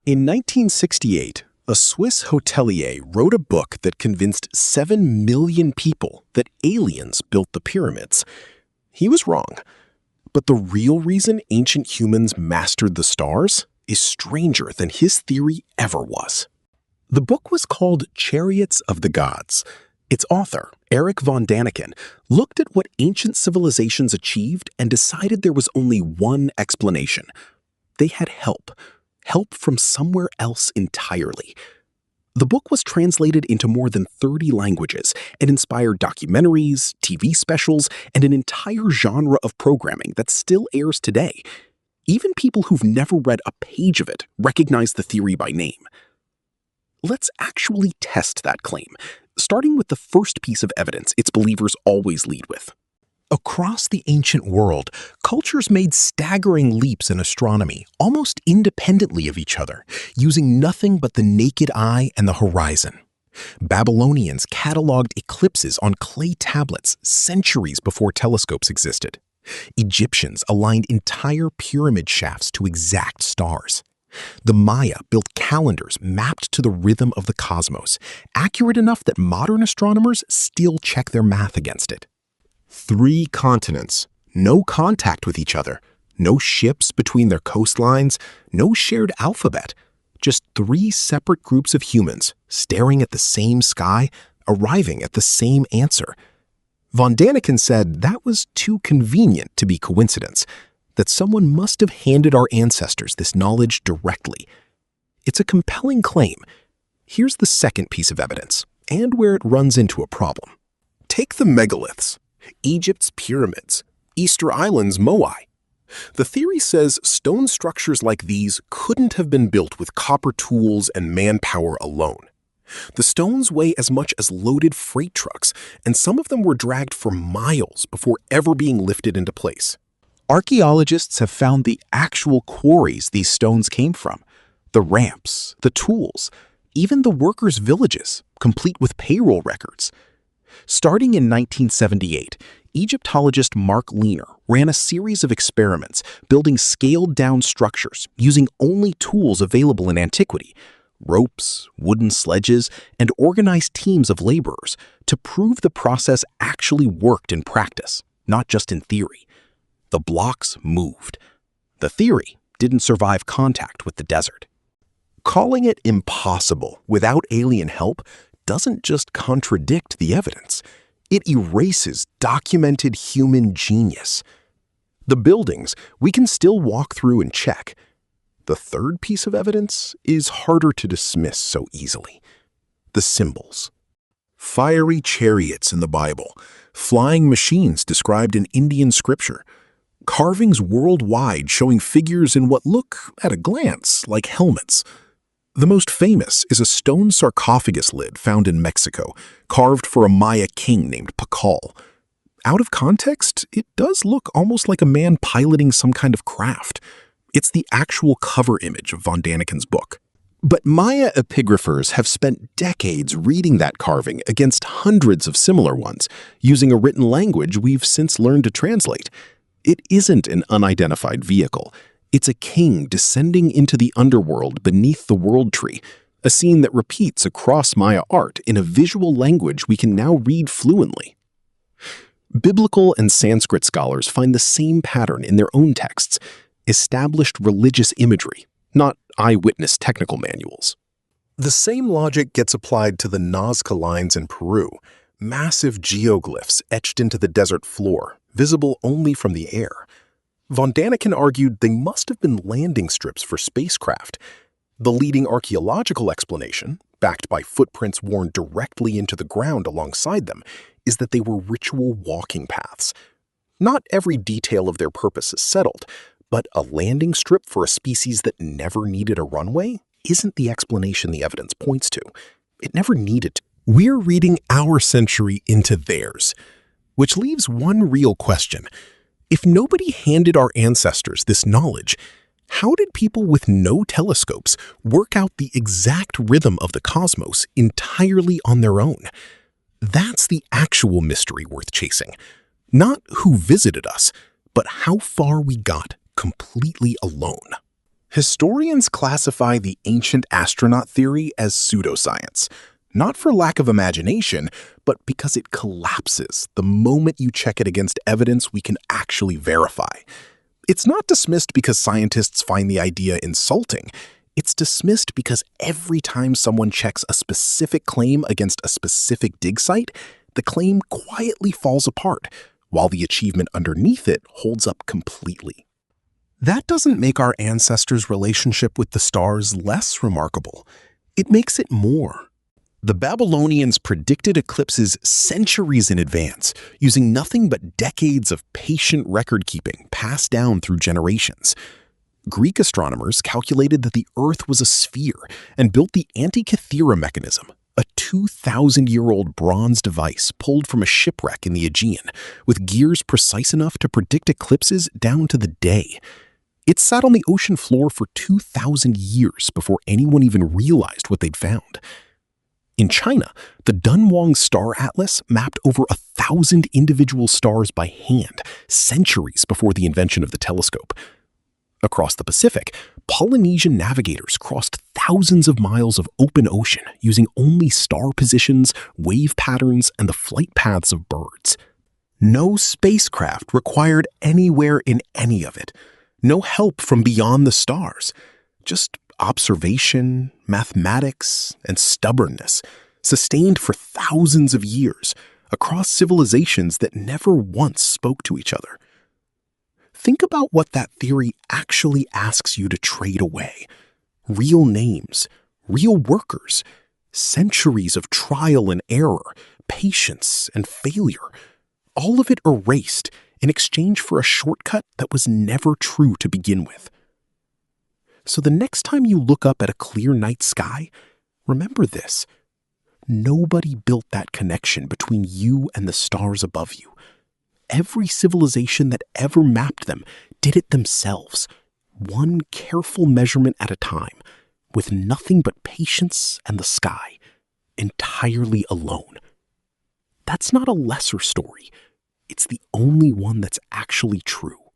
In 1968, a Swiss hotelier wrote a book that convinced 7 million people that aliens built the pyramids. He was wrong. But the real reason ancient humans mastered the stars is stranger than his theory ever was. The book was called Chariots of the Gods. Its author, Erich von Daniken, looked at what ancient civilizations achieved and decided there was only one explanation. They had help from somewhere else entirely. The book was translated into more than 30 languages and inspired documentaries, TV specials, and an entire genre of programming that still airs today. Even people who've never read a page of it recognize the theory by name. Let's actually test that claim, starting with the first piece of evidence its believers always lead with. Across the ancient world, cultures made staggering leaps in astronomy, almost independently of each other, using nothing but the naked eye and the horizon. Babylonians cataloged eclipses on clay tablets centuries before telescopes existed. Egyptians aligned entire pyramid shafts to exact stars. The Maya built calendars mapped to the rhythm of the cosmos, accurate enough that modern astronomers still check their math against it. 3 continents, no contact with each other, no ships between their coastlines, no shared alphabet, just 3 separate groups of humans staring at the same sky, arriving at the same answer. Von Daniken said that was too convenient to be coincidence, that someone must have handed our ancestors this knowledge directly. It's a compelling claim. Here's the second piece of evidence, and where it runs into a problem. Take the megaliths, Egypt's pyramids, Easter Island's Moai. The theory says stone structures like these couldn't have been built with copper tools and manpower alone. The stones weigh as much as loaded freight trucks, and some of them were dragged for miles before ever being lifted into place. Archaeologists have found the actual quarries these stones came from, the ramps, the tools, even the workers' villages, complete with payroll records. Starting in 1978, Egyptologist Mark Lehner ran a series of experiments building scaled-down structures using only tools available in antiquity, ropes, wooden sledges, and organized teams of laborers to prove the process actually worked in practice, not just in theory. The blocks moved. The theory didn't survive contact with the desert. Calling it impossible without alien help doesn't just contradict the evidence. It erases documented human genius. The buildings we can still walk through and check. The third piece of evidence is harder to dismiss so easily. The symbols. Fiery chariots in the Bible, flying machines described in Indian scripture, carvings worldwide showing figures in what look, at a glance, like helmets. The most famous is a stone sarcophagus lid found in Mexico, carved for a Maya king named Pakal. Out of context, it does look almost like a man piloting some kind of craft. It's the actual cover image of von Daniken's book. But Maya epigraphers have spent decades reading that carving against hundreds of similar ones, using a written language we've since learned to translate. It isn't an unidentified vehicle. It's a king descending into the underworld beneath the world tree, a scene that repeats across Maya art in a visual language we can now read fluently. Biblical and Sanskrit scholars find the same pattern in their own texts, established religious imagery, not eyewitness technical manuals. The same logic gets applied to the Nazca Lines in Peru, massive geoglyphs etched into the desert floor, visible only from the air. Von Daniken argued they must have been landing strips for spacecraft. The leading archaeological explanation, backed by footprints worn directly into the ground alongside them, is that they were ritual walking paths. Not every detail of their purpose is settled, but a landing strip for a species that never needed a runway isn't the explanation the evidence points to. It never needed to. We're reading our century into theirs, which leaves one real question. If nobody handed our ancestors this knowledge, how did people with no telescopes work out the exact rhythm of the cosmos entirely on their own? That's the actual mystery worth chasing. Not who visited us, but how far we got completely alone. Historians classify the ancient astronaut theory as pseudoscience, not for lack of imagination, but because it collapses the moment you check it against evidence we can actually verify. It's not dismissed because scientists find the idea insulting. It's dismissed because every time someone checks a specific claim against a specific dig site, the claim quietly falls apart, while the achievement underneath it holds up completely. That doesn't make our ancestors' relationship with the stars less remarkable. It makes it more. The Babylonians predicted eclipses centuries in advance, using nothing but decades of patient record-keeping passed down through generations. Greek astronomers calculated that the Earth was a sphere and built the Antikythera mechanism, a 2,000-year-old bronze device pulled from a shipwreck in the Aegean, with gears precise enough to predict eclipses down to the day. It sat on the ocean floor for 2,000 years before anyone even realized what they'd found. In China, the Dunhuang Star Atlas mapped over 1,000 individual stars by hand, centuries before the invention of the telescope. Across the Pacific, Polynesian navigators crossed thousands of miles of open ocean using only star positions, wave patterns, and the flight paths of birds. No spacecraft required anywhere in any of it. No help from beyond the stars. Just observation, mathematics, and stubbornness, sustained for thousands of years across civilizations that never once spoke to each other. Think about what that theory actually asks you to trade away. Real names, real workers, centuries of trial and error, patience and failure, all of it erased in exchange for a shortcut that was never true to begin with. So the next time you look up at a clear night sky, remember this. Nobody built that connection between you and the stars above you. Every civilization that ever mapped them did it themselves, one careful measurement at a time, with nothing but patience and the sky, entirely alone. That's not a lesser story. It's the only one that's actually true.